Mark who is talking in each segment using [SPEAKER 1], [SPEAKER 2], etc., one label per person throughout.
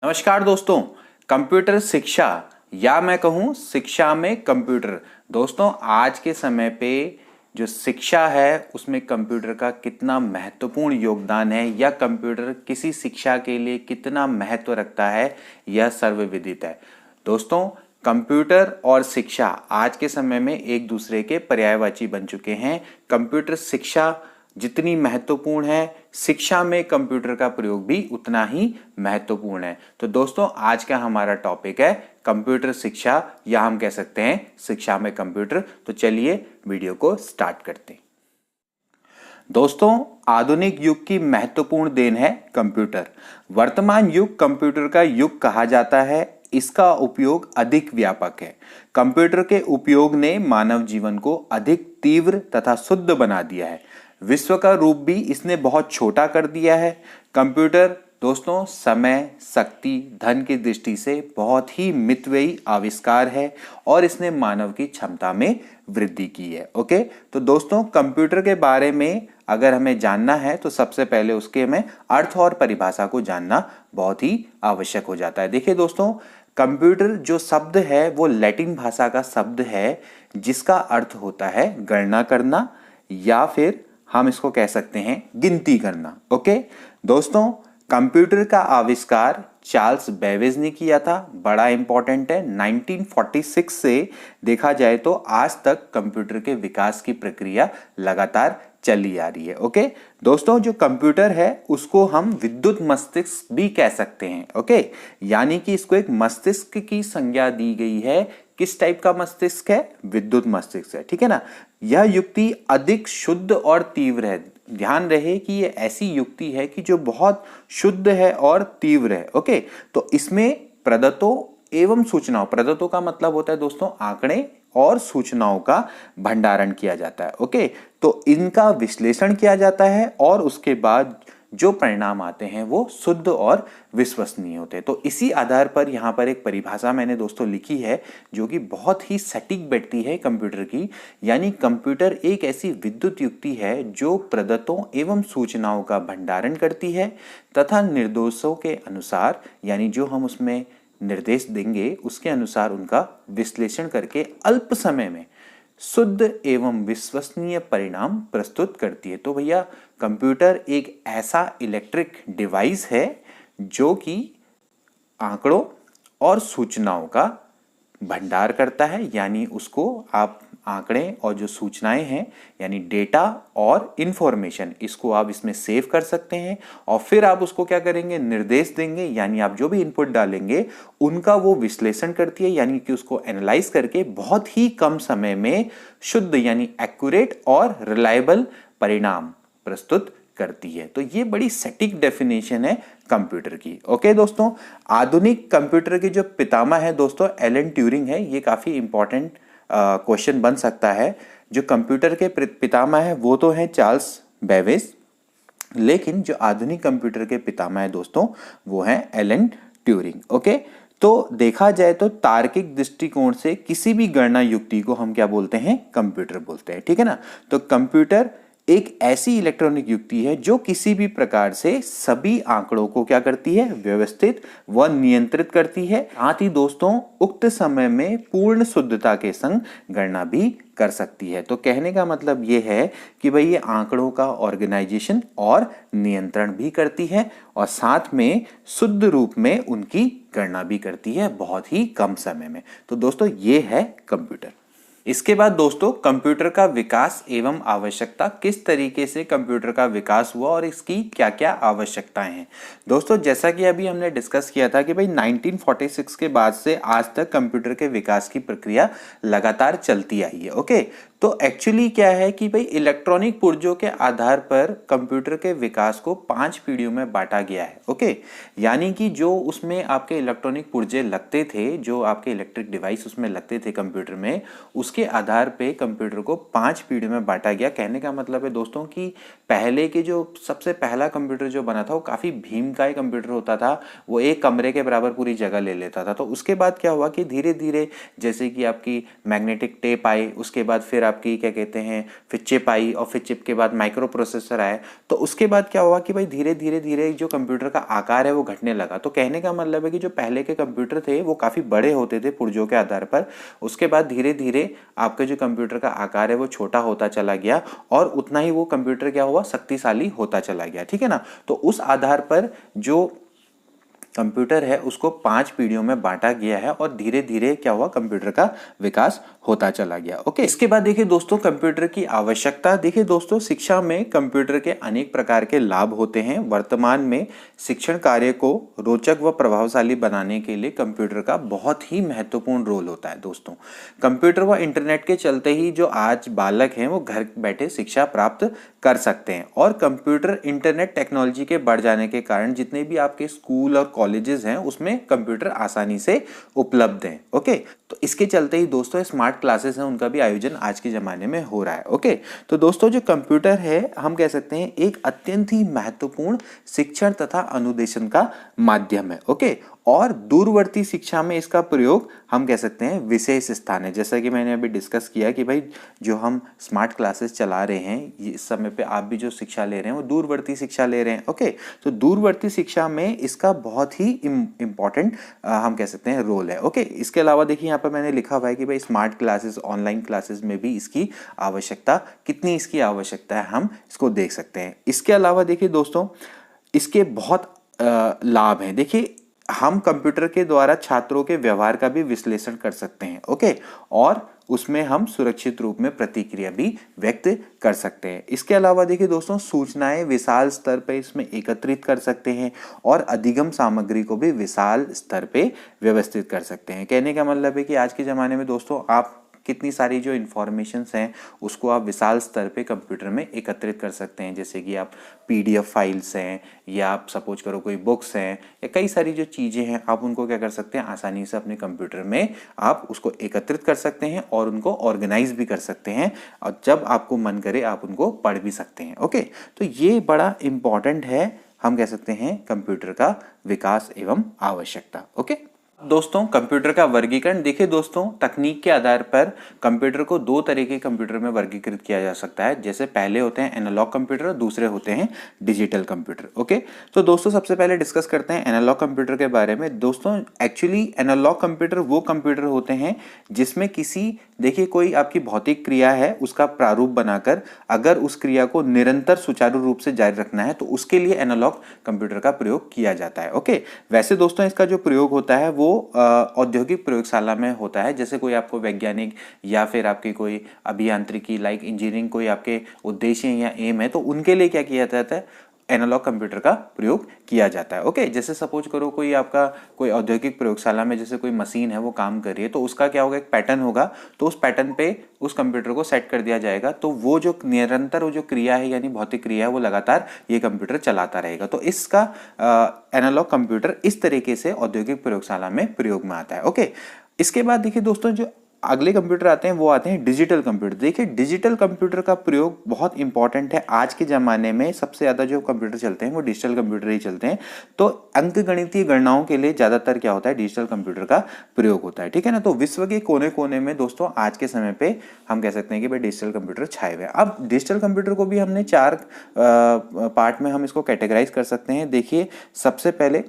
[SPEAKER 1] नमस्कार दोस्तों। कंप्यूटर शिक्षा या मैं कहूँ शिक्षा में कंप्यूटर। दोस्तों आज के समय पे जो शिक्षा है उसमें कंप्यूटर का कितना महत्वपूर्ण योगदान है या कंप्यूटर किसी शिक्षा के लिए कितना महत्व रखता है यह सर्वविदित है। दोस्तों कंप्यूटर और शिक्षा आज के समय में एक दूसरे के पर्यायवाची बन चुके हैं। कंप्यूटर शिक्षा जितनी महत्वपूर्ण है, शिक्षा में कंप्यूटर का प्रयोग भी उतना ही महत्वपूर्ण है। तो दोस्तों आज का हमारा टॉपिक है कंप्यूटर शिक्षा या हम कह सकते हैं शिक्षा में कंप्यूटर। तो चलिए वीडियो को स्टार्ट करते हैं। दोस्तों आधुनिक युग की महत्वपूर्ण देन है कंप्यूटर। वर्तमान युग कंप्यूटर का युग कहा जाता है। इसका उपयोग अधिक व्यापक है। कंप्यूटर के उपयोग ने मानव जीवन को अधिक तीव्र तथा शुद्ध बना दिया है। विश्व का रूप भी इसने बहुत छोटा कर दिया है। कंप्यूटर दोस्तों समय, शक्ति, धन की दृष्टि से बहुत ही मितव्ययी आविष्कार है और इसने मानव की क्षमता में वृद्धि की है। ओके, तो दोस्तों कंप्यूटर के बारे में अगर हमें जानना है तो सबसे पहले उसके हमें अर्थ और परिभाषा को जानना बहुत ही आवश्यक हो जाता है। देखिए दोस्तों, कंप्यूटर जो शब्द है वो लैटिन भाषा का शब्द है जिसका अर्थ होता है गणना करना या फिर हम इसको कह सकते हैं गिनती करना। ओके दोस्तों, कंप्यूटर का आविष्कार चार्ल्स बेबेज ने किया था। बड़ा इंपॉर्टेंट है। 1946 से देखा जाए तो आज तक कंप्यूटर के विकास की प्रक्रिया लगातार चली आ रही है। ओके दोस्तों, जो कंप्यूटर है उसको हम विद्युत मस्तिष्क भी कह सकते हैं। ओके, यानी कि इसको एक मस्तिष्क की संज्ञा दी गई है। किस टाइप का मस्तिष्क है? विद्युत मस्तिष्क है। ठीक है ना। यह युक्ति अधिक शुद्ध और तीव्र है। ध्यान रहे कि ये ऐसी युक्ति है कि जो बहुत शुद्ध है और तीव्र है। ओके, तो इसमें प्रदत्तों एवं सूचनाओं, प्रदत्तों का मतलब होता है दोस्तों आंकड़े और सूचनाओं का भंडारण किया जाता है। ओके, तो इनका विश्लेषण किया जाता है और उसके बाद जो परिणाम आते हैं वो शुद्ध और विश्वसनीय होते हैं। तो इसी आधार पर यहाँ पर एक परिभाषा मैंने दोस्तों लिखी है जो कि बहुत ही सटीक बैठती है कंप्यूटर की। यानी कंप्यूटर एक ऐसी विद्युत युक्ति है जो प्रदत्तों एवं सूचनाओं का भंडारण करती है तथा निर्देशों के अनुसार, यानी जो हम उसमें निर्देश देंगे उसके अनुसार उनका विश्लेषण करके अल्प समय में शुद्ध एवं विश्वसनीय परिणाम प्रस्तुत करती है। तो भैया कंप्यूटर एक ऐसा इलेक्ट्रिक डिवाइस है जो कि आंकड़ों और सूचनाओं का भंडार करता है। यानी उसको आप आंकड़े और जो सूचनाएं हैं यानी डेटा और इंफॉर्मेशन, इसको आप इसमें सेव कर सकते हैं और फिर आप उसको क्या करेंगे, निर्देश देंगे। यानी आप जो भी इनपुट डालेंगे उनका वो विश्लेषण करती है, यानी कि उसको एनालाइज करके बहुत ही कम समय में शुद्ध यानी एक्यूरेट और रिलायबल परिणाम प्रस्तुत करती है। तो ये बड़ी सटीक डेफिनेशन है कंप्यूटर की। ओके दोस्तों, आधुनिक कंप्यूटर के जो पितामह है दोस्तों एलन ट्यूरिंग है। ये काफी इंपॉर्टेंट क्वेश्चन बन सकता है। जो कंप्यूटर के पितामह है वो तो है चार्ल्स बेबेज, लेकिन जो आधुनिक कंप्यूटर के पितामह है दोस्तों वो है एलन ट्यूरिंग। ओके, तो देखा जाए तो तार्किक दृष्टिकोण से किसी भी गणना युक्ति को हम क्या बोलते हैं? कंप्यूटर बोलते हैं। ठीक है ना। तो कंप्यूटर एक ऐसी इलेक्ट्रॉनिक युक्ति है जो किसी भी प्रकार से सभी आंकड़ों को क्या करती है? व्यवस्थित व नियंत्रित करती है। साथ ही दोस्तों उक्त समय में पूर्ण शुद्धता के संग गणना भी कर सकती है। तो कहने का मतलब ये है कि भाई ये आंकड़ों का ऑर्गेनाइजेशन और नियंत्रण भी करती है और साथ में शुद्ध रूप में उनकी गणना भी करती है बहुत ही कम समय में। तो दोस्तों ये है कंप्यूटर। इसके बाद दोस्तों कंप्यूटर का विकास एवं आवश्यकता, किस तरीके से कंप्यूटर का विकास हुआ और इसकी क्या क्या आवश्यकताएं हैं। दोस्तों जैसा कि अभी हमने डिस्कस किया था कि भाई 1946 के बाद से आज तक कंप्यूटर के विकास की प्रक्रिया लगातार चलती आई है। ओके, तो एक्चुअली क्या है कि भाई इलेक्ट्रॉनिक पुर्जों के आधार पर कंप्यूटर के विकास को 5 पीढ़ियों में बांटा गया है। ओके, यानी कि जो उसमें आपके इलेक्ट्रॉनिक पुर्जे लगते थे, जो आपके इलेक्ट्रिक डिवाइस उसमें लगते थे कंप्यूटर में, उसके आधार पे कंप्यूटर को 5 पीढ़ियों में बांटा गया। कहने का मतलब है दोस्तों कि पहले के जो सबसे पहला कंप्यूटर जो बना था वो काफी भीमकाय कंप्यूटर होता था। वो एक कमरे के बराबर पूरी जगह ले लेता था। तो उसके बाद क्या हुआ कि धीरे धीरे जैसे कि आपकी मैग्नेटिक टेप आई, उसके बाद फिर आपकी क्या कहते हैं फिर चिप आई, और फिर चिप के बाद माइक्रो प्रोसेसर आए। तो उसके बाद क्या हुआ कि भाई धीरे धीरे धीरे जो कंप्यूटर का आकार है वो घटने लगा। तो कहने का मतलब है कि जो पहले के कंप्यूटर थे वो काफ़ी बड़े होते थे पुर्जों के आधार पर, उसके बाद धीरे धीरे आपके जो कंप्यूटर का आकार है वो छोटा होता चला गया और उतना ही वो कंप्यूटर क्या हुआ, शक्तिशाली होता चला गया। ठीक है ना। तो उस आधार पर जो कंप्यूटर है उसको 5 पीढ़ियों में बांटा गया है और धीरे धीरे क्या हुआ, कंप्यूटर का विकास होता चला गया। ओके, इसके बाद देखिए दोस्तों कंप्यूटर की आवश्यकता। देखिए दोस्तों, शिक्षा में कंप्यूटर के अनेक प्रकार के लाभ होते हैं। वर्तमान में शिक्षण कार्य को रोचक व प्रभावशाली बनाने के लिए कंप्यूटर का बहुत ही महत्वपूर्ण रोल होता है। दोस्तों, कंप्यूटर व इंटरनेट के चलते ही जो आज बालक हैं वो घर बैठे शिक्षा प्राप्त कर सकते हैं, और कंप्यूटर इंटरनेट टेक्नोलॉजी के बढ़ जाने के कारण जितने भी आपके स्कूल और कॉलेजेस हैं उसमें कंप्यूटर आसानी से उपलब्ध हैं। ओके, तो इसके चलते ही दोस्तों स्मार्ट क्लासेस हैं उनका भी आयोजन आज के ज़माने में हो रहा है। ओके, तो दोस्तों जो कंप्यूटर है हम कह सकते हैं एक अत्यंत ही महत्वपूर्ण शिक्षण तथा अनुदेशन का माध्यम है। ओके, और दूरवर्ती शिक्षा में इसका प्रयोग हम कह सकते हैं विशेष स्थान है। जैसा कि मैंने अभी डिस्कस किया कि भाई जो हम स्मार्ट क्लासेस चला रहे हैं इस समय पे आप भी जो शिक्षा ले रहे हैं वो दूरवर्ती शिक्षा ले रहे हैं। ओके, तो दूरवर्ती शिक्षा में इसका बहुत ही इम्पॉर्टेंट हम कह सकते हैं रोल है। ओके, इसके अलावा देखिए यहाँ पर मैंने लिखा हुआ है कि भाई स्मार्ट क्लासेस ऑनलाइन क्लासेस में भी इसकी आवश्यकता, कितनी इसकी आवश्यकता है हम इसको देख सकते हैं। इसके अलावा देखिए दोस्तों इसके बहुत लाभ हैं। देखिए हम कंप्यूटर के द्वारा छात्रों के व्यवहार का भी विश्लेषण कर सकते हैं। ओके, और उसमें हम सुरक्षित रूप में प्रतिक्रिया भी व्यक्त कर सकते हैं। इसके अलावा देखिए दोस्तों सूचनाएं विशाल स्तर पे इसमें एकत्रित कर सकते हैं और अधिगम सामग्री को भी विशाल स्तर पे व्यवस्थित कर सकते हैं। कहने का मतलब है कि आज के ज़माने में दोस्तों आप कितनी सारी जो इन्फॉर्मेशंस हैं उसको आप विशाल स्तर पे कंप्यूटर में एकत्रित कर सकते हैं। जैसे कि आप पीडीएफ फाइल्स हैं या आप सपोज करो कोई बुक्स हैं या कई सारी जो चीज़ें हैं आप उनको क्या कर सकते हैं आसानी से अपने कंप्यूटर में आप उसको एकत्रित कर सकते हैं और उनको ऑर्गेनाइज भी कर सकते हैं, और जब आपको मन करे आप उनको पढ़ भी सकते हैं। ओके, तो ये बड़ा इम्पॉर्टेंट है हम कह सकते हैं कंप्यूटर का विकास एवं आवश्यकता। ओके दोस्तों, कंप्यूटर का वर्गीकरण। देखिए दोस्तों तकनीक के आधार पर कंप्यूटर को दो तरह के कंप्यूटर में वर्गीकृत किया जा सकता है। जैसे पहले होते हैं एनालॉग कंप्यूटर और दूसरे होते हैं डिजिटल कंप्यूटर। ओके, तो दोस्तों सबसे पहले डिस्कस करते हैं एनालॉग कंप्यूटर के बारे में। दोस्तों एक्चुअली एनालॉग कंप्यूटर वो कंप्यूटर होते हैं जिसमें किसी, देखिए कोई आपकी भौतिक क्रिया है उसका प्रारूप बनाकर अगर उस क्रिया को निरंतर सुचारू रूप से जारी रखना है तो उसके लिए एनालॉग कंप्यूटर का प्रयोग किया जाता है। ओके, वैसे दोस्तों इसका जो प्रयोग होता है वो औद्योगिक प्रयोगशाला में होता है। जैसे कोई आपको वैज्ञानिक या फिर आपकी कोई अभियांत्रिकी लाइक इंजीनियरिंग कोई आपके उद्देश्य या एम है तो उनके लिए क्या किया जाता है, एनालॉग कंप्यूटर का प्रयोग किया जाता है। ओके, जैसे सपोज करो कोई आपका कोई औद्योगिक प्रयोगशाला में जैसे कोई मशीन है वो काम कर रही है तो उसका क्या होगा, एक पैटर्न होगा, तो उस पैटर्न पे उस कंप्यूटर को सेट कर दिया जाएगा तो वो जो निरंतर वो जो क्रिया है यानी भौतिक क्रिया है वो लगातार ये कंप्यूटर चलाता रहेगा। तो इसका एनालॉग कंप्यूटर इस तरीके से औद्योगिक प्रयोगशाला में प्रयोग में आता है। ओके, इसके बाद देखिए दोस्तों जो अगले कंप्यूटर आते हैं वो आते हैं डिजिटल कंप्यूटर। देखिए डिजिटल कंप्यूटर का प्रयोग बहुत इंपॉर्टेंट है। आज के ज़माने में सबसे ज़्यादा जो कंप्यूटर चलते हैं वो डिजिटल कंप्यूटर ही चलते हैं। तो अंकगणितीय गणनाओं के लिए ज़्यादातर क्या होता है, डिजिटल कंप्यूटर का प्रयोग होता है। ठीक है ना। तो विश्व के कोने कोने में दोस्तों आज के समय पे हम कह सकते हैं कि भाई डिजिटल कंप्यूटर छाए हुए हैं। अब डिजिटल कंप्यूटर को भी हमने 4 पार्ट में हम इसको कैटेगराइज कर सकते हैं। देखिए सबसे पहले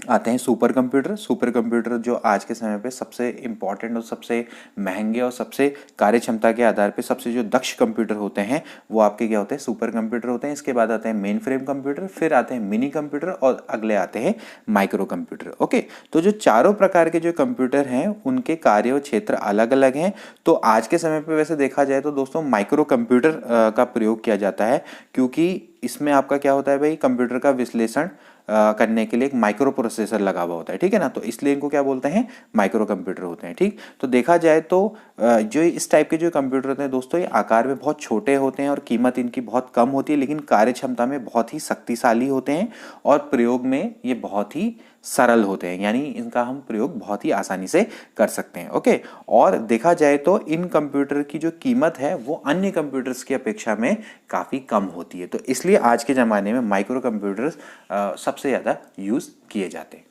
[SPEAKER 1] आते हैं सुपर कंप्यूटर। सुपर कंप्यूटर जो आज के समय पे सबसे इम्पॉर्टेंट और सबसे महंगे और सबसे कार्य क्षमता के आधार पे सबसे जो दक्ष कंप्यूटर होते हैं वो आपके क्या होते हैं, सुपर कंप्यूटर होते हैं। इसके बाद आते हैं मेन फ्रेम कंप्यूटर, फिर आते हैं मिनी कंप्यूटर और अगले आते हैं माइक्रो कंप्यूटर। ओके, तो जो चारों प्रकार के जो कंप्यूटर हैं उनके कार्य और क्षेत्र अलग अलग हैं। तो आज के समय पर वैसे देखा जाए तो दोस्तों माइक्रो कंप्यूटर का प्रयोग किया जाता है, क्योंकि इसमें आपका क्या होता है भाई, कंप्यूटर का विश्लेषण करने के लिए एक माइक्रो प्रोसेसर लगा हुआ होता है। ठीक है ना। तो इसलिए इनको क्या बोलते हैं, माइक्रो कंप्यूटर होते हैं। ठीक, तो देखा जाए तो जो इस टाइप के जो कंप्यूटर होते हैं दोस्तों ये आकार में बहुत छोटे होते हैं और कीमत इनकी बहुत कम होती है, लेकिन कार्य क्षमता में बहुत ही शक्तिशाली होते हैं और प्रयोग में ये बहुत ही सरल होते हैं, यानी इनका हम प्रयोग बहुत ही आसानी से कर सकते हैं। ओके, और देखा जाए तो इन कंप्यूटर की जो कीमत है वो अन्य कंप्यूटर्स की अपेक्षा में काफ़ी कम होती है। तो इसलिए आज के ज़माने में माइक्रो कंप्यूटर्स सबसे ज़्यादा यूज़ किए जाते हैं।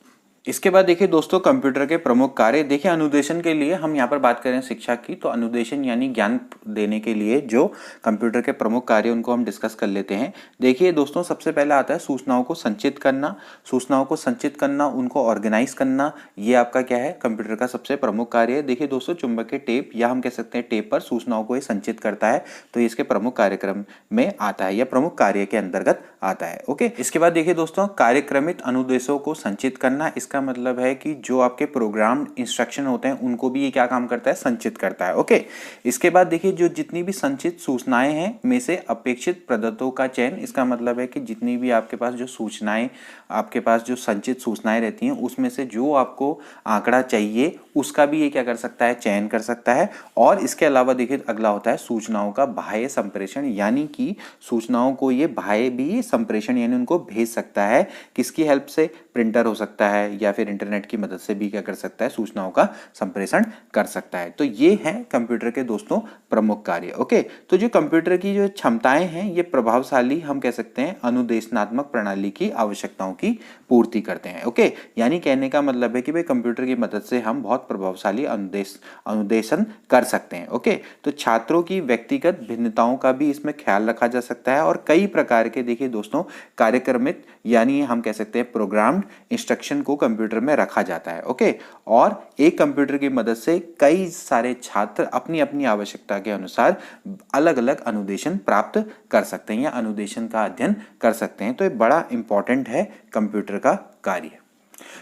[SPEAKER 1] इसके बाद देखिए दोस्तों कंप्यूटर के प्रमुख कार्य। देखिए अनुदेशन के लिए हम यहाँ पर बात करें शिक्षा की, तो अनुदेशन यानी ज्ञान देने के लिए जो कंप्यूटर के प्रमुख कार्य उनको हम डिस्कस कर लेते हैं। देखिए दोस्तों सबसे पहला आता है सूचनाओं को संचित करना। सूचनाओं को संचित करना, उनको ऑर्गेनाइज करना, ये आपका क्या है कंप्यूटर का सबसे प्रमुख कार्य है। देखिए दोस्तों चुंबकीय टेप या हम कह सकते हैं टेप पर सूचनाओं को ये संचित करता है, तो ये इसके प्रमुख कार्यक्रम में आता है या प्रमुख कार्य के अंतर्गत आता है। ओके, इसके बाद देखिए दोस्तों कार्यक्रमित अनुदेशों को संचित करना, इसका मतलब है कि जो आपके प्रोग्राम इंस्ट्रक्शन होते हैं उनको भी ये क्या काम करता है, संचित करता है। ओके, इसके बाद देखिए जो जितनी भी संचित सूचनाएं हैं में से अपेक्षित प्रदत्तों का चयन, इसका मतलब है कि जितनी भी आपके पास जो सूचनाएं, आपके पास जो संचित सूचनाएं रहती हैं उसमें से जो आपको आंकड़ा चाहिए उसका भी ये क्या कर सकता है, चयन कर सकता है। और इसके अलावा देखिए अगला होता है सूचनाओं का बाह्य संप्रेषण, यानी कि सूचनाओं को ये बाह्य भी संप्रेषण यानी उनको भेज सकता है। किसकी हेल्प से, प्रिंटर हो सकता है या फिर इंटरनेट की मदद से भी क्या कर सकता है, सूचनाओं का संप्रेषण कर सकता है। तो ये है कंप्यूटर के दोस्तों प्रमुख कार्य। ओके, तो जो कंप्यूटर की जो क्षमताएं हैं ये प्रभावशाली हम कह सकते हैं अनुदेशनात्मक प्रणाली की आवश्यकताओं की पूर्ति करते हैं। ओके, यानी कहने का मतलब है कि भाई कंप्यूटर की मदद से हम बहुत प्रभावशाली अनुदेशन कर सकते हैं। ओके, तो छात्रों की व्यक्तिगत भिन्नताओं का भी इसमें ख्याल रखा जा सकता है और कई प्रकार के देखिए दोस्तों कार्यक्रमित यानी हम कह सकते हैं प्रोग्राम्ड इंस्ट्रक्शन को कंप्यूटर में रखा जाता है। ओके, और एक कंप्यूटर की मदद से कई सारे छात्र अपनी अपनी आवश्यकता के अनुसार अलग अलग अनुदेशन प्राप्त कर सकते हैं या अनुदेशन का अध्ययन कर सकते हैं। तो ये बड़ा इंपॉर्टेंट है कंप्यूटर का कार्य।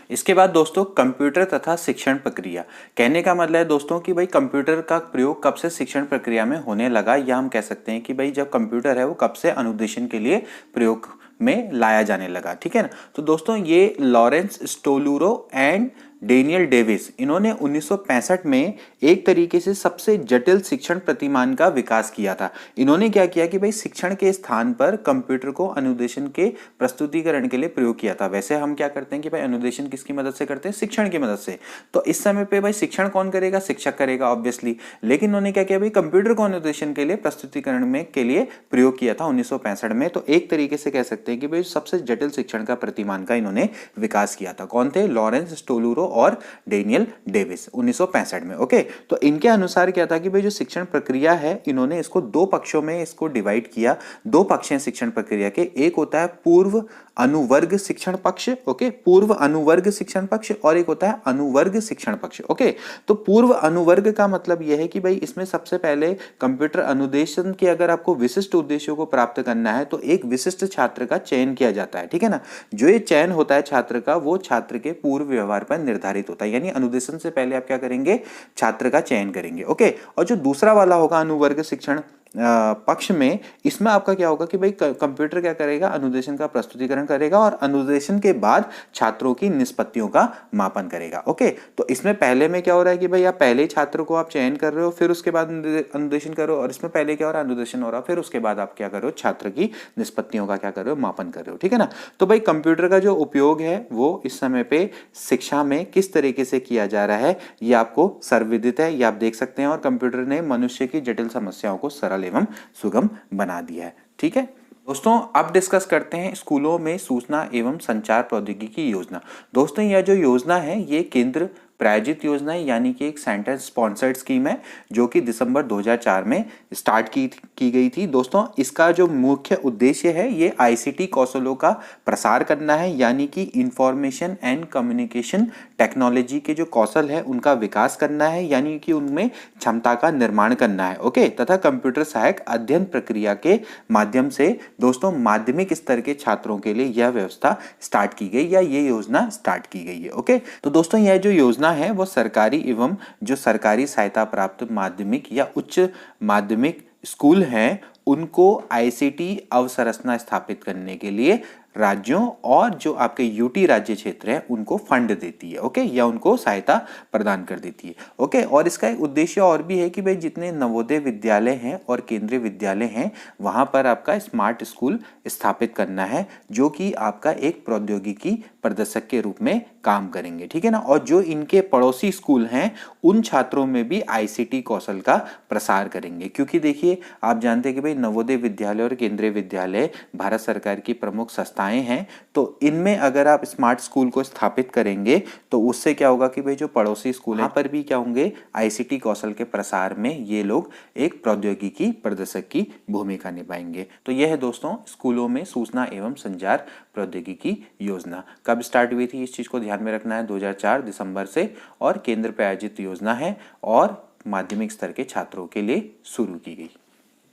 [SPEAKER 1] इसके बाद दोस्तों कंप्यूटर तथा शिक्षण प्रक्रिया। कहने का मतलब है दोस्तों कि भाई कंप्यूटर का प्रयोग कब से शिक्षण प्रक्रिया में होने लगा, या हम कह सकते हैं कि भाई जब कंप्यूटर है वो कब से अनुदेशन के लिए प्रयोग में लाया जाने लगा। ठीक है ना, तो दोस्तों ये लॉरेंस स्टोलूरो एंड डेनियल डेविस, इन्होंने 1965 में एक तरीके से सबसे जटिल शिक्षण प्रतिमान का विकास किया था। इन्होंने क्या किया कि भाई शिक्षण के स्थान पर कंप्यूटर को अनुदेशन के प्रस्तुतिकरण के लिए प्रयोग किया था। वैसे हम क्या करते हैं कि भाई अनुदेशन किसकी मदद से करते हैं, शिक्षण की मदद से। तो इस समय पे भाई शिक्षण कौन करेगा, शिक्षक करेगा ऑब्वियसली, लेकिन उन्होंने क्या किया भाई कंप्यूटर को अनुदेशन के लिए प्रस्तुतिकरण में के लिए प्रयोग किया था 1965 में। तो एक तरीके से कह सकते हैं कि भाई सबसे जटिल शिक्षण का प्रतिमान का इन्होंने विकास किया था। कौन थे, लॉरेंस स्टोलूरो और डेनियल डेविस 1965 में। ओके, तो इनके अनुसार क्या था कि भाई जो शिक्षण प्रक्रिया है इन्होंने इसको दो पक्षों में इसको डिवाइड किया। दो पक्ष हैं शिक्षण प्रक्रिया के, एक होता है पूर्व अनुवर्ग शिक्षण पक्ष। ओके, पूर्व अनुवर्ग शिक्षण पक्ष, और एक होता है अनुवर्ग शिक्षण पक्ष। ओके, तो पूर्व अनुवर्ग का मतलब यह है कि भाई इसमें सबसे पहले कंप्यूटर अनुदेशन के अगर आपको विशिष्ट उद्देश्यों को प्राप्त करना है तो एक विशिष्ट छात्र का चयन किया जाता है। ठीक है ना, जो ये चयन होता है छात्र का वो छात्र के पूर्व व्यवहार पर निर्धारित होता है, यानी अनुदेशन से पहले आप क्या करेंगे, छात्र का चयन करेंगे। ओके, और जो दूसरा वाला होगा अनुवर्ग शिक्षण पक्ष में, इसमें आपका क्या होगा कि भाई कंप्यूटर क्या करेगा, अनुदेशन का प्रस्तुतिकरण करेगा और अनुदेशन के बाद छात्रों की निष्पत्तियों का मापन करेगा। ओके, तो इसमें पहले में क्या हो रहा है कि भाई आप पहले छात्र को आप चयन कर रहे हो, फिर उसके बाद अनुदेशन करो, और इसमें पहले क्या हो रहा है, अनुदेशन हो रहा है, फिर उसके बाद आप क्या कर रहे हो, छात्र की निष्पत्तियों का क्या कर रहे हो, मापन कर रहे हो। ठीक है ना, तो भाई कंप्यूटर का जो उपयोग है वो इस समय पे शिक्षा में किस तरीके से किया जा रहा है ये आपको सर्वविदित है, ये आप देख सकते हैं। और कंप्यूटर ने मनुष्य की जटिल समस्याओं को सरल एवं सुगम बना दिया है। ठीक है दोस्तों, अब डिस्कस करते हैं स्कूलों में सूचना एवं संचार प्रौद्योगिकी योजना। दोस्तों यह जो योजना है ये केंद्र प्रायोजित योजना है, यानी कि एक सेंटर स्पॉन्सर्ड स्कीम है जो कि दिसंबर 2004 में स्टार्ट की गई थी। दोस्तों इसका जो मुख्य उद्देश्य है ये आईसीटी कौशलों का प्रसार करना है, यानी कि इंफॉर्मेशन एंड कम्युनिकेशन टेक्नोलॉजी के जो कौशल है उनका विकास करना है, यानी कि उनमें क्षमता का निर्माण करना है। ओके, तथा कंप्यूटर सहायक अध्ययन प्रक्रिया के माध्यम से दोस्तों माध्यमिक स्तर के छात्रों के लिए यह व्यवस्था स्टार्ट की गई या ये योजना स्टार्ट की गई है। ओके, तो दोस्तों यह जो योजना है वो सरकारी एवं जो सरकारी सहायता प्राप्त माध्यमिक या उच्च माध्यमिक स्कूल हैं उनको आईसीटी अवसंरचना स्थापित करने के लिए राज्यों और जो आपके यूटी राज्य क्षेत्र है उनको फंड देती है। ओके, या उनको सहायता प्रदान कर देती है। ओके, और इसका एक उद्देश्य और भी है कि भाई जितने नवोदय विद्यालय हैं और केंद्रीय विद्यालय हैं वहां पर आपका स्मार्ट स्कूल स्थापित करना है, जो कि आपका एक प्रौद्योगिकी प्रदर्शक के रूप में काम करेंगे, ठीक है ना। और जो इनके पड़ोसी स्कूल हैं उन छात्रों में भी आईसीटी कौशल का प्रसार करेंगे, क्योंकि देखिए आप जानते हैं कि भाई नवोदय विद्यालय और केंद्रीय विद्यालय भारत सरकार की प्रमुख संस्थाएं हैं। तो इनमें अगर आप स्मार्ट स्कूल को स्थापित करेंगे तो उससे क्या होगा कि भाई जो पड़ोसी स्कूल हैं पर भी क्या होंगे, आईसीटी कौशल के प्रसार में ये लोग एक प्रौद्योगिकी प्रदर्शक की भूमिका निभाएंगे। तो यह है दोस्तों स्कूलों में सूचना एवं संचार प्रौद्योगिकी योजना। कब स्टार्ट हुई थी इस चीज को ध्यान में रखना है, 2004 दिसंबर से, और केंद्र प्रायोजित योजना है और माध्यमिक स्तर के छात्रों के लिए शुरू की गई।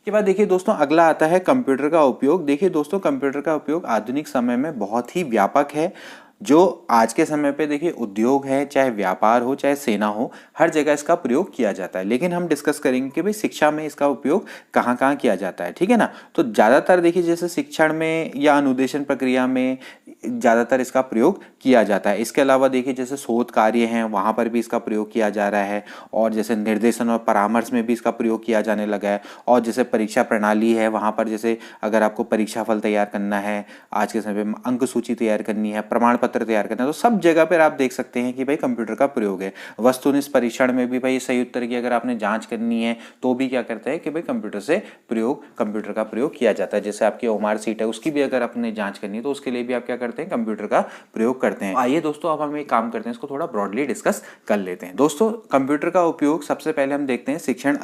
[SPEAKER 1] के बाद देखिए दोस्तों अगला आता है कंप्यूटर का उपयोग। देखिए दोस्तों कंप्यूटर का उपयोग आधुनिक समय में बहुत ही व्यापक है। जो आज के समय पे देखिए उद्योग है, चाहे व्यापार हो, चाहे सेना हो, हर जगह इसका प्रयोग किया जाता है। लेकिन हम डिस्कस करेंगे कि भाई शिक्षा में इसका उपयोग कहाँ कहाँ किया जाता है, ठीक है ना। तो ज़्यादातर देखिए जैसे शिक्षण में या अनुदेशन प्रक्रिया में ज़्यादातर इसका प्रयोग किया जाता है। इसके अलावा देखिए जैसे शोध कार्य हैं वहाँ पर भी इसका प्रयोग किया जा रहा है, और जैसे निर्देशन और परामर्श में भी इसका प्रयोग किया जाने लगा है। और जैसे परीक्षा प्रणाली है वहाँ पर जैसे अगर आपको परीक्षा फल तैयार करना है, आज के समय में अंक सूची तैयार करनी है, प्रमाण पत्र तैयार करना है, तो सब जगह पर आप देख सकते हैं कि भाई कंप्यूटर का प्रयोग है। वस्तुनिष्ठ परीक्षण में भी भाई सही उत्तर की अगर आपने जांच करनी है तो भी क्या करते हैं कि भाई कंप्यूटर का प्रयोग किया जाता है। जैसे आपकी ओमार सीट है उसकी भी अगर आपने जांच करनी है तो उसके लिए भी आप क्या करते हैं, कंप्यूटर का प्रयोग करते हैं। आइए दोस्तों अब हम एक काम करते हैं, इसको थोड़ा ब्रॉडली डिस्कस कर लेते हैं। दोस्तों कंप्यूटर का उपयोग सबसे पहले हम देखते हैं शिक्षण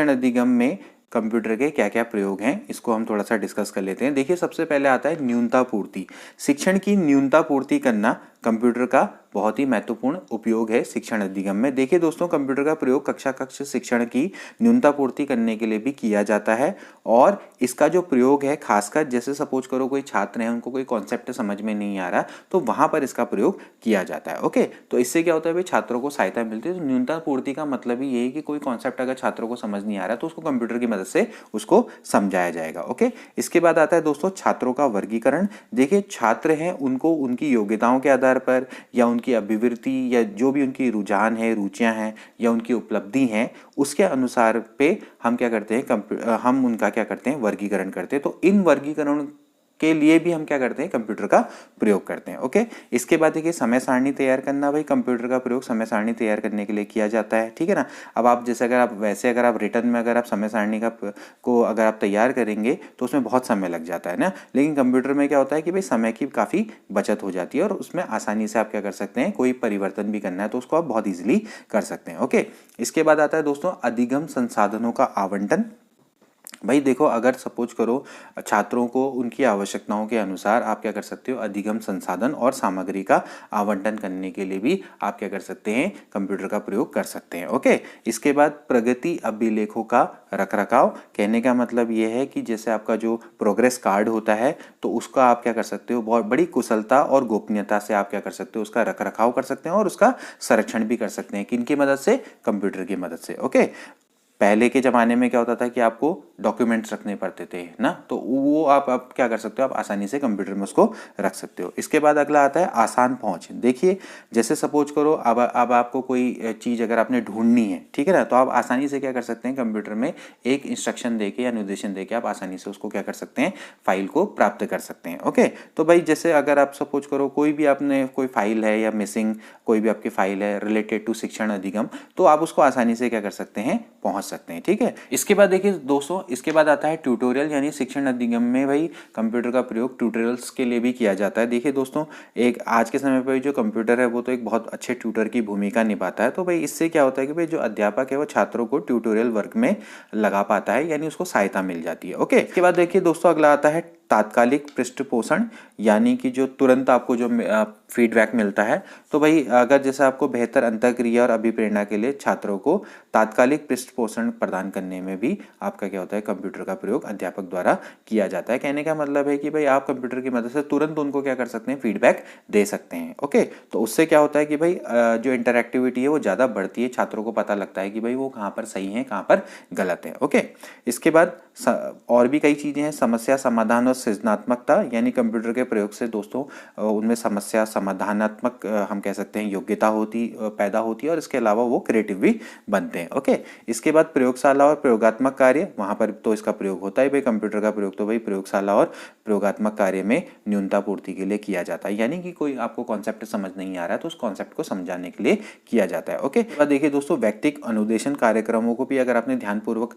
[SPEAKER 1] अधिगम में कंप्यूटर के क्या क्या प्रयोग हैं, इसको हम थोड़ा सा डिस्कस कर लेते हैं। देखिए सबसे पहले आता है न्यूनता पूर्ति। शिक्षण की न्यूनता पूर्ति करना कंप्यूटर का बहुत ही महत्वपूर्ण उपयोग है शिक्षण अधिगम में। देखिए दोस्तों कंप्यूटर का प्रयोग कक्ष शिक्षण की न्यूनता पूर्ति करने के लिए भी किया जाता है। और इसका जो प्रयोग है खासकर जैसे सपोज करो कोई छात्र है, उनको कोई कॉन्सेप्ट समझ में नहीं आ रहा, तो वहां पर इसका प्रयोग किया जाता है। ओके, तो इससे क्या होता है भाई छात्रों को सहायता मिलती है। तो न्यूनता पूर्ति का मतलब ही यही कि कोई कॉन्सेप्ट अगर छात्रों को समझ नहीं आ रहा तो उसको कंप्यूटर की मदद से उसको समझाया जाएगा। ओके, इसके बाद आता है दोस्तों छात्रों का वर्गीकरण। देखिए छात्र हैं उनको उनकी योग्यताओं के आधार पर या उनकी अभिवृत्ति या जो भी उनकी रुझान है, रुचियां हैं या उनकी उपलब्धि हैं, उसके अनुसार पे हम क्या करते हैं, हम उनका क्या करते हैं, वर्गीकरण करते हैं। तो इन वर्गीकरण के लिए भी हम क्या करते हैं, कंप्यूटर का प्रयोग करते हैं। ओके, इसके बाद देखिए समय सारणी तैयार करना। भाई कंप्यूटर का प्रयोग समय सारणी तैयार करने के लिए किया जाता है, ठीक है ना। अब आप जैसे अगर आप रिटर्न में अगर आप समय सारणी को अगर आप तैयार करेंगे तो उसमें बहुत समय लग जाता है ना। लेकिन कंप्यूटर में क्या होता है कि भाई समय की काफ़ी बचत हो जाती है और उसमें आसानी से आप क्या कर सकते हैं, कोई परिवर्तन भी करना है तो उसको आप बहुत ईजिली कर सकते हैं। ओके, इसके बाद आता है दोस्तों अधिगम संसाधनों का आवंटन। भाई देखो अगर सपोज करो छात्रों को उनकी आवश्यकताओं के अनुसार आप क्या कर सकते हो, अधिगम संसाधन और सामग्री का आवंटन करने के लिए भी आप क्या कर सकते हैं, कंप्यूटर का प्रयोग कर सकते हैं। ओके, इसके बाद प्रगति अभिलेखों का रखरखाव। कहने का मतलब ये है कि जैसे आपका जो प्रोग्रेस कार्ड होता है तो उसका आप क्या कर सकते हो, बहुत बड़ी कुशलता और गोपनीयता से आप क्या कर सकते हो, उसका रखरखाव कर सकते हैं और उसका संरक्षण भी कर सकते हैं। किनकी मदद से, कंप्यूटर की मदद से। ओके, पहले के ज़माने में क्या होता था कि आपको डॉक्यूमेंट्स रखने पड़ते थे ना, तो वो आप क्या कर सकते हो, आप आसानी से कंप्यूटर में उसको रख सकते हो। इसके बाद अगला आता है आसान पहुंच। देखिए जैसे सपोज करो अब आपको कोई चीज़ अगर आपने ढूंढनी है, ठीक है ना, तो आप आसानी से क्या कर सकते हैं, कंप्यूटर में एक इंस्ट्रक्शन देके या निर्देशन देके आप आसानी से उसको क्या कर सकते हैं, फाइल को प्राप्त कर सकते हैं। ओके, तो भाई जैसे अगर आप सपोज करो कोई भी आपने कोई फाइल है या मिसिंग कोई भी आपकी फाइल है रिलेटेड टू शिक्षण अधिगम, तो आप उसको आसानी से क्या कर सकते हैं, पहुंच सकते हैं। ठीक है, इसके बाद देखिए दोस्तों, इसके बाद आता है ट्यूटोरियल, यानी शिक्षण अधिगम में भाई कंप्यूटर का प्रयोग ट्यूटोरियल्स के लिए भी किया जाता है। देखिए दोस्तों, एक आज के समय पर जो कंप्यूटर है वो तो एक बहुत अच्छे ट्यूटर की भूमिका निभाता है। तो भाई इससे क्या होता है कि भाई जो अध्यापक है वो छात्रों को ट्यूटोरियल वर्क में लगा पाता है, यानी उसको सहायता मिल जाती है। ओके, इसके बाद देखिए दोस्तों अगला आता है तात्कालिक पृष्ठपोषण, यानी कि जो तुरंत आपको जो फीडबैक मिलता है। तो भाई अगर जैसे आपको बेहतर अंतःक्रिया और अभिप्रेरणा के लिए छात्रों को तात्कालिक पृष्ठपोषण प्रदान करने में भी आपका क्या होता है, कंप्यूटर का प्रयोग अध्यापक द्वारा किया जाता है। कहने का मतलब है कि भाई आप कंप्यूटर की मदद से तुरंत उनको क्या कर सकते हैं, फीडबैक दे सकते हैं। ओके, तो उससे क्या होता है कि भाई जो इंटरएक्टिविटी है वो ज़्यादा बढ़ती है, छात्रों को पता लगता है कि भाई वो कहाँ पर सही है, कहाँ पर गलत है। ओके, इसके बाद और भी कई चीज़ें हैं, समस्या समाधान और सृजनात्मकता यानी कंप्यूटर के प्रयोग से दोस्तों उनमें समस्या समाधानात्मक हम कह सकते हैं योग्यता पैदा होती है, और इसके अलावा वो क्रिएटिव भी बनते हैं। ओके, इसके बाद प्रयोगशाला और प्रयोगात्मक कार्य, वहाँ पर तो इसका प्रयोग होता है भाई, कंप्यूटर का प्रयोग तो भाई प्रयोगशाला और प्रयोगात्मक कार्य में न्यूनता पूर्ति के लिए किया जाता है, यानी कि कोई आपको कॉन्सेप्ट समझ नहीं आ रहा है तो उस कॉन्सेप्ट को समझाने के लिए किया जाता है। ओके, बाद देखिए दोस्तों, व्यक्तिक अनुदेशन कार्यक्रमों को भी अगर आपने ध्यानपूर्वक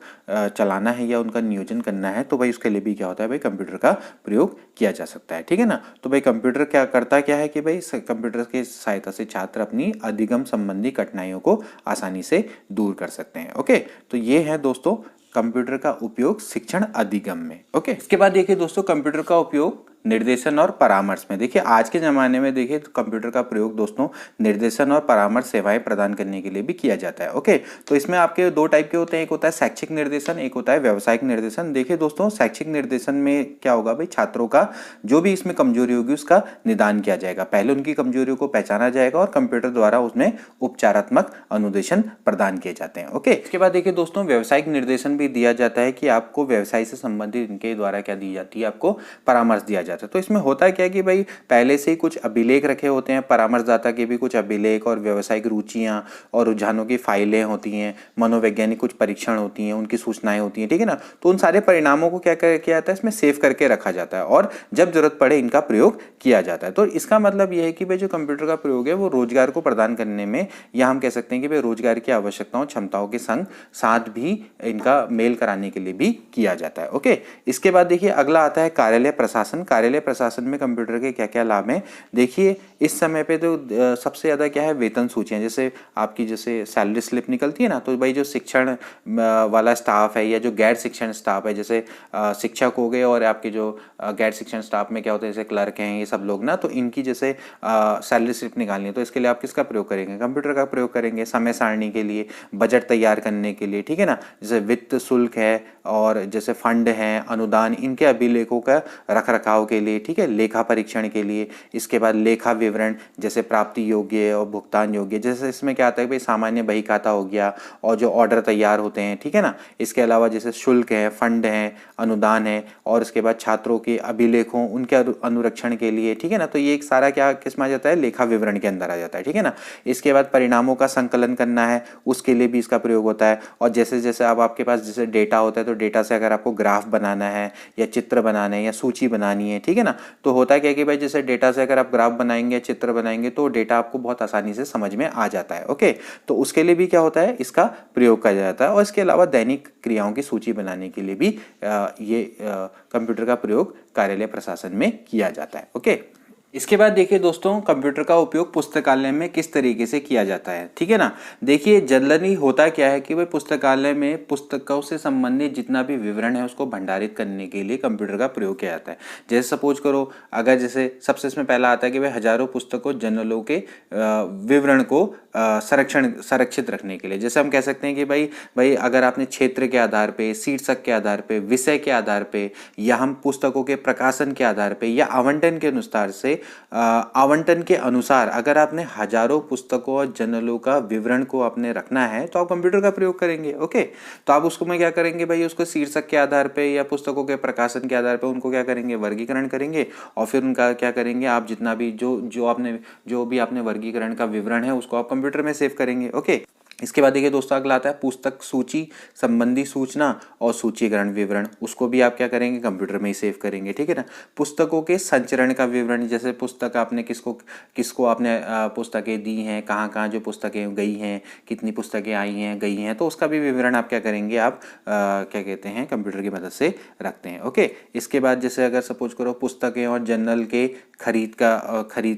[SPEAKER 1] चलाना है या उनका नियोजन करना है तो भाई उसके लिए भी क्या होता है भाई, कंप्यूटर का प्रयोग किया जा सकता है। ठीक है ना, तो भाई कंप्यूटर क्या है कि भाई कंप्यूटर की सहायता से छात्र अपनी अधिगम संबंधी कठिनाइयों को आसानी से दूर कर सकते हैं। ओके, तो ये है दोस्तों कंप्यूटर का उपयोग शिक्षण अधिगम में। ओके, इसके बाद देखिए दोस्तों, कंप्यूटर का उपयोग निर्देशन और परामर्श में। देखिए आज के ज़माने में देखिए तो कंप्यूटर का प्रयोग दोस्तों निर्देशन और परामर्श सेवाएं प्रदान करने के लिए भी किया जाता है। ओके, तो इसमें आपके दो टाइप के होते हैं, एक होता है शैक्षिक निर्देशन, एक होता है व्यावसायिक निर्देशन। देखिए दोस्तों, शैक्षिक निर्देशन में क्या होगा भाई, छात्रों का जो भी इसमें कमजोरी होगी उसका निदान किया जाएगा। पहले उनकी कमजोरियों को पहचाना जाएगा और कंप्यूटर द्वारा उसमें उपचारात्मक अनुदेशन प्रदान किए जाते हैं। ओके, इसके बाद देखिए दोस्तों, व्यावसायिक निर्देशन भी दिया जाता है कि आपको व्यवसाय से संबंधित इनके द्वारा क्या दी जाती है, आपको परामर्श दिया जाता है। तो इसमें होता क्या है कि भाई पहले से ही कुछ अभिलेख रखे होते हैं, परामर्शदाता के भी कुछ अभिलेख और व्यावसायिक रुचियां और रुझानों की फाइलें होती हैं, मनोवैज्ञानिक कुछ परीक्षण होती हैं, उनकी सूचनाएं होती हैं। ठीक है ना, तो उन सारे परिणामों को क्या किया जाता है, इसमें सेव करके रखा जाता है और जब जरूरत पड़े इनका प्रयोग किया जाता है। तो इसका मतलब यह है कि भाई जो कंप्यूटर का प्रयोग है वो रोजगार को प्रदान करने में, या हम कह सकते हैं कि भाई रोजगार की आवश्यकताओं क्षमताओं के साथ भी इनका मेल कराने के लिए भी किया जाता है। ओके, इसके बाद देखिए अगला आता है कार्यालय प्रशासन। कार्यालय प्रशासन में कंप्यूटर के क्या क्या लाभ हैं। देखिए इस समय पे तो सबसे ज्यादा क्या है, वेतन सूचियां, जैसे आपकी जैसे सैलरी स्लिप निकलती है ना, तो भाई जो शिक्षण वाला स्टाफ है या जो गैर शिक्षण स्टाफ है, जैसे शिक्षक हो गए और आपके जो गैर शिक्षण स्टाफ में क्या होता है, जैसे क्लर्क हैं ये सब लोग ना, तो इनकी जैसे सैलरी स्लिप निकालनी है तो इसके लिए आप किसका प्रयोग करेंगे, कंप्यूटर का प्रयोग करेंगे। समय सारणी के लिए, बजट तैयार करने के लिए, ठीक है ना, जैसे वित्त शुल्क है और जैसे फंड है, अनुदान, इनके अभिलेखों का रख रखाव के लिए, ठीक है, लेखा परीक्षण के लिए। इसके बाद लेखा विवरण, जैसे प्राप्ति योग्य और भुगतान योग्य, जैसे इसमें क्या आता है भाई, सामान्य बही खाता हो गया और जो ऑर्डर तैयार होते हैं, ठीक है ना। इसके अलावा जैसे शुल्क है, फंड है, अनुदान है, और इसके बाद छात्रों के अभिलेखों उनके अनुरक्षण के लिए, ठीक है ना। तो ये एक सारा क्या किस में आ जाता है, लेखा विवरण के अंदर आ जाता है, ठीक है ना। इसके बाद परिणामों का संकलन करना है, उसके लिए भी इसका प्रयोग होता है। और जैसे जैसे अब आपके पास जैसे डेटा होता है तो डेटा से अगर आपको ग्राफ बनाना है या चित्र बनाना है या सूची बनानी है, ठीक है ना, तो होता क्या कि भाई जैसे डेटा से अगर आप ग्राफ बनाएंगे, चित्र बनाएंगे तो डेटा आपको बहुत आसानी से समझ में आ जाता है। ओके, तो उसके लिए भी क्या होता है, इसका प्रयोग किया जाता है। और इसके अलावा दैनिक क्रियाओं की सूची बनाने के लिए भी ये कंप्यूटर का प्रयोग कार्यालय प्रशासन में किया जाता है। ओके, इसके बाद देखिए दोस्तों, कंप्यूटर का उपयोग पुस्तकालय में किस तरीके से किया जाता है, ठीक है ना। देखिए जनरली होता क्या है कि भाई पुस्तकालय में पुस्तकों से संबंधित जितना भी विवरण है उसको भंडारित करने के लिए कंप्यूटर का प्रयोग किया जाता है। जैसे सपोज करो, अगर जैसे सबसे इसमें पहला आता है कि भाई हजारों पुस्तकों जर्नलों के विवरण को संरक्षित रखने के लिए, जैसे हम कह सकते हैं कि भाई अगर आपने क्षेत्र के आधार पे, शीर्षक के आधार पे, विषय के आधार पे, या हम पुस्तकों के प्रकाशन के आधार पे या आवंटन के अनुसार से आवंटन के अनुसार अगर आपने हजारों पुस्तकों और जर्नलों का विवरण को आपने रखना है तो आप कंप्यूटर का प्रयोग करेंगे। ओके, तो आप उसको में क्या करेंगे भाई, उसको शीर्षक के आधार पे या पुस्तकों के प्रकाशन के आधार पे उनको क्या करेंगे, वर्गीकरण करेंगे, और फिर उनका क्या करेंगे, आप जितना भी जो भी आपने वर्गीकरण का विवरण है उसको आप कंप्यूटर में सेव करेंगे। ओके, इसके बाद देखिए दोस्तों अगला आता है पुस्तक सूची संबंधी सूचना और सूचीकरण विवरण, उसको भी आप क्या करेंगे, कंप्यूटर में ही सेव करेंगे, ठीक है ना। पुस्तकों के संचरण का विवरण, जैसे पुस्तक आपने किसको आपने पुस्तकें दी हैं, कहाँ कहाँ जो पुस्तकें गई हैं, कितनी पुस्तकें आई हैं गई हैं, तो उसका भी विवरण आप क्या करेंगे, आप क्या कहते हैं, कंप्यूटर की मदद से रखते हैं। ओके, इसके बाद जैसे अगर सपोज करो पुस्तकें और जर्नल के खरीद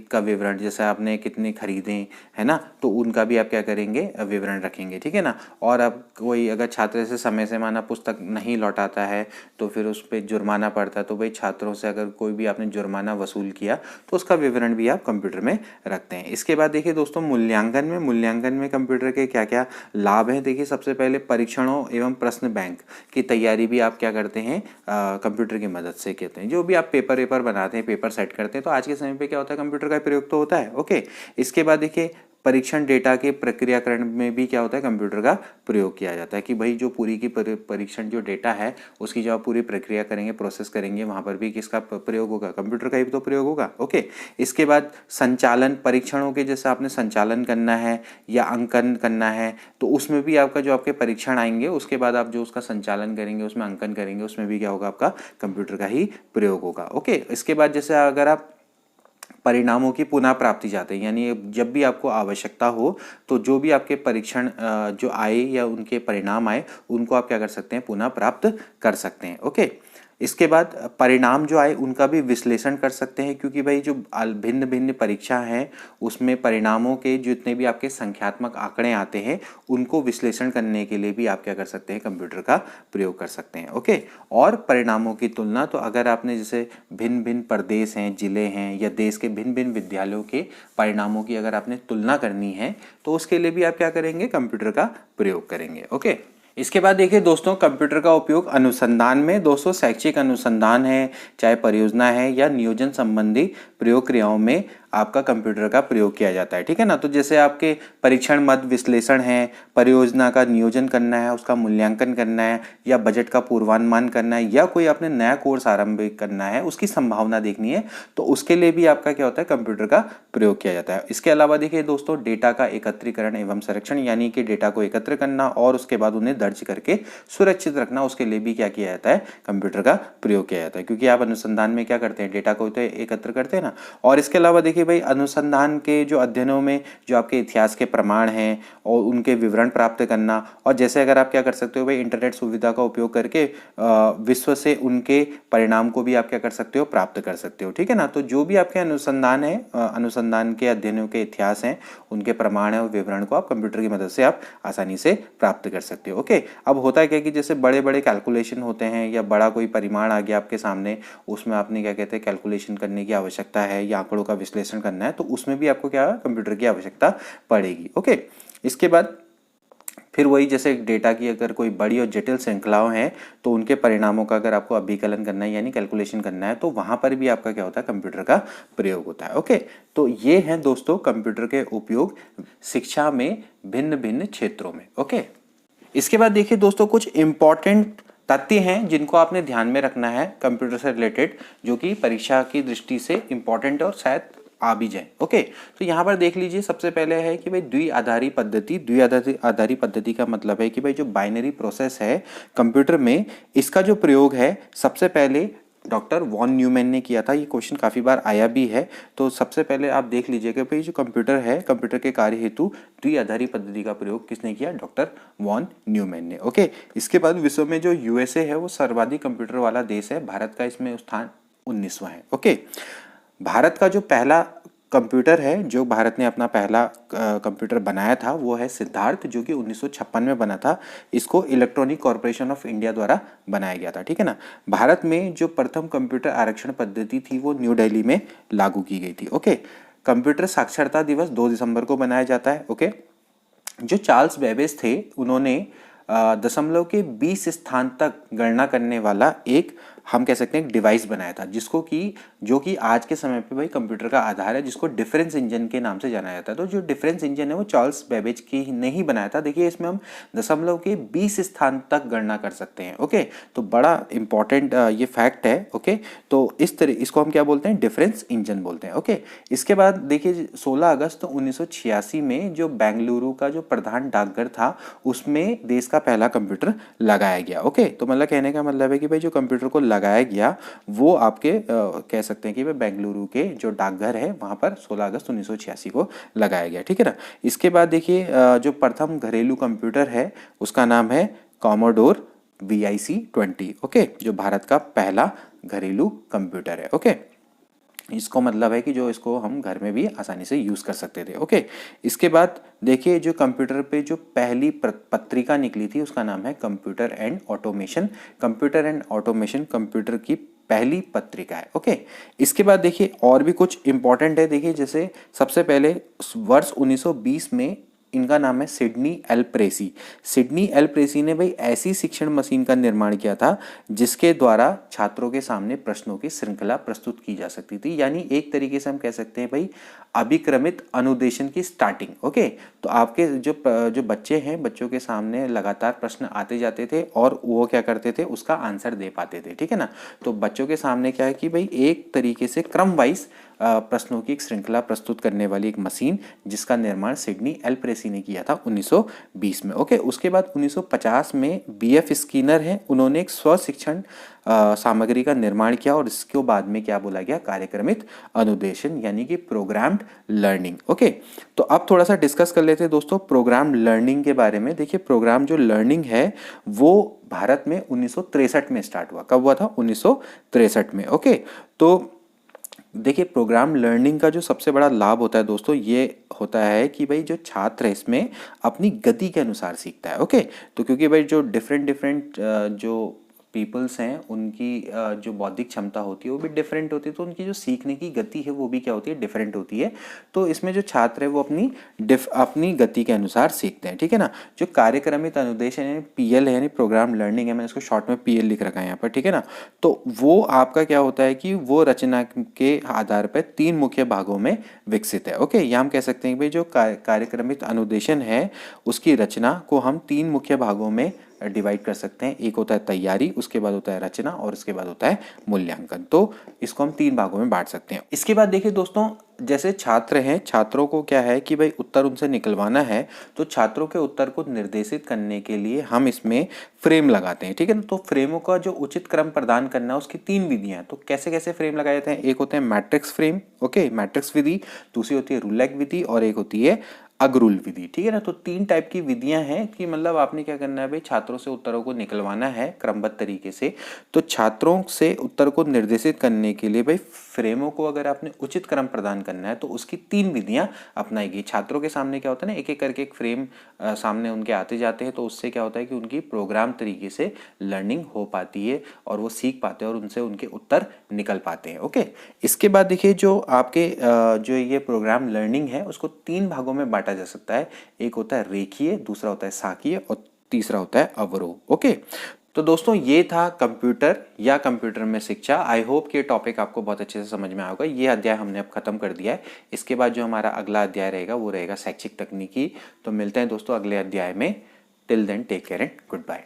[SPEAKER 1] का विवरण, जैसे आपने कितने खरीदे है ना, तो उनका भी आप क्या करेंगे, विवरण रखेंगे, ठीक है ना। और अब कोई अगर छात्र से समय से माना पुस्तक नहीं लौटाता है तो फिर उस पर जुर्माना पड़ता है, तो भाई छात्रों से अगर कोई भी आपने जुर्माना वसूल किया तो उसका विवरण भी आप कंप्यूटर में रखते हैं। इसके बाद देखिए दोस्तों मूल्यांकन में कंप्यूटर के क्या क्या लाभ हैं। देखिए सबसे पहले परीक्षणों एवं प्रश्न बैंक की तैयारी भी आप क्या करते हैं, कंप्यूटर की मदद से कहते हैं। जो भी आप पेपर बनाते हैं, पेपर सेट करते हैं, तो आज के समय पे क्या होता है, कंप्यूटर का प्रयोग तो होता है। ओके, इसके बाद देखिए परीक्षण डेटा के प्रक्रियाकरण में भी क्या होता है, कंप्यूटर का प्रयोग किया जाता है कि भाई जो पूरी की परीक्षण जो डेटा है उसकी जब आप पूरी प्रक्रिया करेंगे, प्रोसेस करेंगे, वहाँ पर भी किसका प्रयोग होगा, कंप्यूटर का ही तो प्रयोग होगा। ओके, इसके बाद संचालन, परीक्षणों के जैसे आपने संचालन करना है या अंकन करना है तो उसमें भी आपका जो आपके परीक्षण आएंगे उसके बाद आप जो उसका संचालन करेंगे, उसमें अंकन करेंगे, उसमें भी क्या होगा, आपका कंप्यूटर का ही प्रयोग होगा। ओके, इसके बाद जैसे अगर आप परिणामों की पुनः प्राप्ति चाहते हैं, यानी जब भी आपको आवश्यकता हो तो जो भी आपके परीक्षण जो आए या उनके परिणाम आए उनको आप क्या कर सकते हैं, पुनः प्राप्त कर सकते हैं। ओके, इसके बाद परिणाम जो आए उनका भी विश्लेषण कर सकते हैं क्योंकि भाई जो भिन्न भिन्न परीक्षा हैं उसमें परिणामों के जितने भी आपके संख्यात्मक आंकड़े आते हैं उनको विश्लेषण करने के लिए भी आप क्या कर सकते हैं, कंप्यूटर का प्रयोग कर सकते हैं। ओके, और परिणामों की तुलना, तो अगर आपने जैसे भिन्न भिन्न प्रदेश हैं, जिले हैं या देश के भिन्न भिन्न विद्यालयों के परिणामों की अगर आपने तुलना करनी है तो उसके लिए भी आप क्या करेंगे, कंप्यूटर का प्रयोग करेंगे। ओके, इसके बाद देखिए दोस्तों, कंप्यूटर का उपयोग अनुसंधान में, दोस्तों शैक्षिक अनुसंधान है, चाहे परियोजना है या नियोजन संबंधी प्रयोग क्रियाओं में आपका कंप्यूटर का प्रयोग किया जाता है। ठीक है ना, तो जैसे आपके परीक्षण मद विश्लेषण है, परियोजना का नियोजन करना है, उसका मूल्यांकन करना है या बजट का पूर्वानुमान करना है या कोई आपने नया कोर्स आरंभ करना है, उसकी संभावना देखनी है, तो उसके लिए भी आपका क्या होता है, कंप्यूटर का प्रयोग किया जाता है। इसके अलावा देखिए दोस्तों, डेटा का एकत्रीकरण एवं संरक्षण, यानी कि डेटा को एकत्र करना और उसके बाद उन्हें दर्ज करके सुरक्षित रखना, उसके लिए भी क्या किया जाता है, कंप्यूटर का प्रयोग किया जाता है। क्योंकि आप अनुसंधान में क्या करते हैं, डेटा को तो एकत्र करते हैं ना। और इसके अलावा देखिए भाई, अनुसंधान के जो अध्ययनों में जो आपके इतिहास के प्रमाण हैं और उनके विवरण प्राप्त करना, और जैसे अगर आप क्या कर सकते हो भाई, इंटरनेट सुविधा का उपयोग करके विश्व से उनके परिणाम को भी आप क्या कर सकते हो, प्राप्त कर सकते हो। ठीक है ना, तो जो भी आपके अनुसंधान है, अनुसंधान के अध्ययनों के इतिहास हैं, उनके प्रमाण है और विवरण को आप कंप्यूटर की मदद से आप आसानी से प्राप्त कर सकते हो। ओके, अब होता है क्या कि जैसे बड़े बड़े कैलकुलेशन होते हैं या बड़ा कोई परिमाण आ गया आपके सामने, उसमें आपने क्या कहते हैं, कैलकुलेशन करने की आवश्यकता है या आंकड़ों का विश्लेषण करना है, तो उसमें भी आपको क्या, कंप्यूटर की आवश्यकता पड़ेगी। ओके, इसके बाद फिर वही, जैसे डेटा की अगर कोई बड़ी और जटिल श्रृंखलाओं हैं तो उनके परिणामों का अगर आपको अभिकलन करना है यानी कैलकुलेशन करना है तो वहां पर भी आपका क्या होता है, कंप्यूटर का प्रयोग होता है। ओके, तो ये हैं दोस्तों कंप्यूटर के उपयोग शिक्षा में भिन्न भिन्न क्षेत्रों में। ओके, इसके बाद देखिए दोस्तों, कुछ इंपॉर्टेंट तथ्य हैं जिनको आपने ध्यान में रखना है कंप्यूटर से रिलेटेड, जो कि परीक्षा की दृष्टि से इंपॉर्टेंट और शायद आ भी जाए। ओके, तो यहाँ पर देख लीजिए, सबसे पहले है कि भाई द्विआधारी पद्धति। द्विआधारी पद्धति का मतलब है कि भाई जो बाइनरी प्रोसेस है कंप्यूटर में, इसका जो प्रयोग है सबसे पहले डॉक्टर वॉन न्यूमैन ने किया था। ये क्वेश्चन काफ़ी बार आया भी है, तो सबसे पहले आप देख लीजिएगा भाई जो कंप्यूटर है, कंप्यूटर के कार्य हेतु द्विआधारी पद्धति का प्रयोग किसने किया, डॉक्टर वॉन न्यूमैन ने। ओके, इसके बाद विश्व में जो यूएसए है वो सर्वाधिक कंप्यूटर वाला देश है, भारत का इसमें स्थान 19वां है। ओके, भारत का जो पहला कंप्यूटर है, जो भारत ने अपना पहला कंप्यूटर बनाया था, वो है सिद्धार्थ, जो कि 1956 में बना था। इसको इलेक्ट्रॉनिक कॉर्पोरेशन ऑफ इंडिया द्वारा बनाया गया था। ठीक है ना, भारत में जो प्रथम कंप्यूटर आरक्षण पद्धति थी वो न्यू दिल्ली में लागू की गई थी। ओके, कंप्यूटर साक्षरता दिवस 2 दिसंबर को मनाया जाता है। ओके, जो चार्ल्स बेबेज थे, उन्होंने दशमलव के 20 स्थान तक गणना करने वाला एक, हम कह सकते हैं, एक डिवाइस बनाया था, जिसको कि जो कि आज के समय पे भाई कंप्यूटर का आधार है, जिसको डिफरेंस इंजन के नाम से जाना जाता है। तो जो डिफरेंस इंजन है वो चार्ल्स बेबेज की ने ही बनाया था। देखिए, इसमें हम दशमलव के 20 स्थान तक गणना कर सकते हैं। ओके, तो बड़ा इंपॉर्टेंट ये फैक्ट है। ओके, तो इसको हम क्या बोलते हैं, डिफरेंस इंजन बोलते हैं। ओके, इसके बाद देखिए 16 अगस्त 1986 में जो बेंगलुरु का जो प्रधान डाकघर था, उसमें देश का पहला कंप्यूटर लगाया गया। ओके, तो मतलब कहने का मतलब है कि भाई जो कंप्यूटर को लगाया गया वो आपके कह सकते हैं कि भाई बेंगलुरु के जो डाकघर है वहां पर 16 अगस्त 1986 को लगाया गया। ठीक है ना, इसके बाद देखिए जो प्रथम घरेलू कंप्यूटर है उसका नाम है कॉमोडोर VIC-20। ओके, जो भारत का पहला घरेलू कंप्यूटर है। ओके, इसको मतलब है कि जो इसको हम घर में भी आसानी से यूज़ कर सकते थे। ओके, इसके बाद देखिए जो कंप्यूटर पे जो पहली पत्रिका निकली थी उसका नाम है computer and automation. Computer and automation computer की पहली पत्रिका है। ओके, इसके बाद देखिए और भी कुछ इंपॉर्टेंट है। देखिए, जैसे सबसे पहले वर्ष 1920 में इनका नाम है सिडनी एल प्रेसी। सिडनी एल प्रेसी ने भाई ऐसी शिक्षण मशीन का निर्माण किया था जिसके द्वारा छात्रों के सामने प्रश्नों की श्रृंखला प्रस्तुत की जा सकती थी, यानी एक तरीके से हम कह सकते हैं भाई अभिक्रमित अनुदेशन की स्टार्टिंग। ओके, तो आपके जो बच्चे हैं, बच्चों के सामने लगातार प्रश्न आते जाते थे और वो क्या करते थे, उसका आंसर दे पाते थे, ठीक है ना। तो बच्चों के सामने क्या है कि भाई एक तरीके से क्रम वाइज प्रश्नों की एक श्रृंखला प्रस्तुत करने वाली एक मशीन, जिसका निर्माण सिडनी एल प्रेसी ने किया था 1920 में। ओके, उसके बाद 1950 में बीएफ स्किनर है, उन्होंने एक स्व शिक्षण सामग्री का निर्माण किया और इसके बाद में क्या बोला गया, कार्यक्रमित अनुदेशन यानी कि प्रोग्राम्ड लर्निंग। ओके, तो अब थोड़ा सा डिस्कस कर लेते हैं दोस्तों प्रोग्राम लर्निंग के बारे में। देखिए प्रोग्राम जो लर्निंग है वो भारत में 1963 में स्टार्ट हुआ। कब हुआ था, 1963 में। ओके, तो देखिए प्रोग्राम लर्निंग का जो सबसे बड़ा लाभ होता है दोस्तों, ये होता है कि भाई जो छात्र है इसमें अपनी गति के अनुसार सीखता है। ओके, तो क्योंकि भाई जो डिफरेंट जो पीपल्स हैं उनकी जो बौद्धिक क्षमता होती है वो भी डिफरेंट होती है, तो उनकी जो सीखने की गति है वो भी क्या होती है, डिफरेंट होती है। तो इसमें जो छात्र है वो अपनी गति के अनुसार सीखते हैं, ठीक है ना। जो कार्यक्रमित अनुदेश है पीएल है, यानी प्रोग्राम लर्निंग है, मैंने इसको शॉर्ट में पीएल लिख रखा है यहाँ पर, ठीक है ना। तो वो आपका क्या होता है कि वो रचना के आधार पर 3 मुख्य भागों में विकसित है। ओके, या हम कह सकते हैं कि भाई जो कार्यक्रमित अनुदेशन है उसकी रचना को हम 3 मुख्य भागों में डिवाइड कर सकते हैं। एक होता है तैयारी, उसके बाद होता है रचना और उसके बाद होता है मूल्यांकन। तो इसको हम 3 भागों में बांट सकते हैं। इसके बाद देखिए दोस्तों, जैसे छात्र हैं, छात्रों को क्या है कि भाई उत्तर उनसे निकलवाना है, तो छात्रों के उत्तर को निर्देशित करने के लिए हम इसमें फ्रेम लगाते हैं, ठीक है ना। तो फ्रेमों का जो उचित क्रम प्रदान करना है उसकी 3 विधियां हैं। तो कैसे कैसे फ्रेम लगाए जाते हैं, एक होते हैं मैट्रिक्स फ्रेम, ओके, मैट्रिक्स विधि, दूसरी होती है रुलेक विधि और एक होती है अग्रुल विधि, ठीक है ना। तो 3 टाइप की विधियां हैं कि मतलब आपने क्या करना है भाई, छात्रों से उत्तरों को निकलवाना है क्रमबद्ध तरीके से। तो छात्रों से उत्तर को निर्देशित करने के लिए भाई फ्रेमों को अगर आपने उचित क्रम प्रदान करना है तो उसकी 3 विधियां अपनाएगी। छात्रों के सामने क्या होता है ना, एक एक करके एक फ्रेम सामने उनके आते जाते हैं, तो उससे क्या होता है कि उनकी प्रोग्राम तरीके से लर्निंग हो पाती है और वो सीख पाते हैं और उनसे उनके उत्तर निकल पाते हैं। ओके, इसके बाद देखिए जो आपके जो ये प्रोग्राम लर्निंग है उसको 3 भागों में बांटा जा सकता है। एक होता है रेखीय, दूसरा होता है साकीय और तीसरा होता है अवरोह। ओके, तो दोस्तों ये था कंप्यूटर या कंप्यूटर में शिक्षा। आई होप कि ये टॉपिक आपको बहुत अच्छे से समझ में आएगा। ये अध्याय हमने अब खत्म कर दिया है। इसके बाद जो हमारा अगला अध्याय रहेगा वो रहेगा शैक्षिक तकनीकी। तो मिलते हैं दोस्तों अगले अध्याय में। Till then take care and good bye.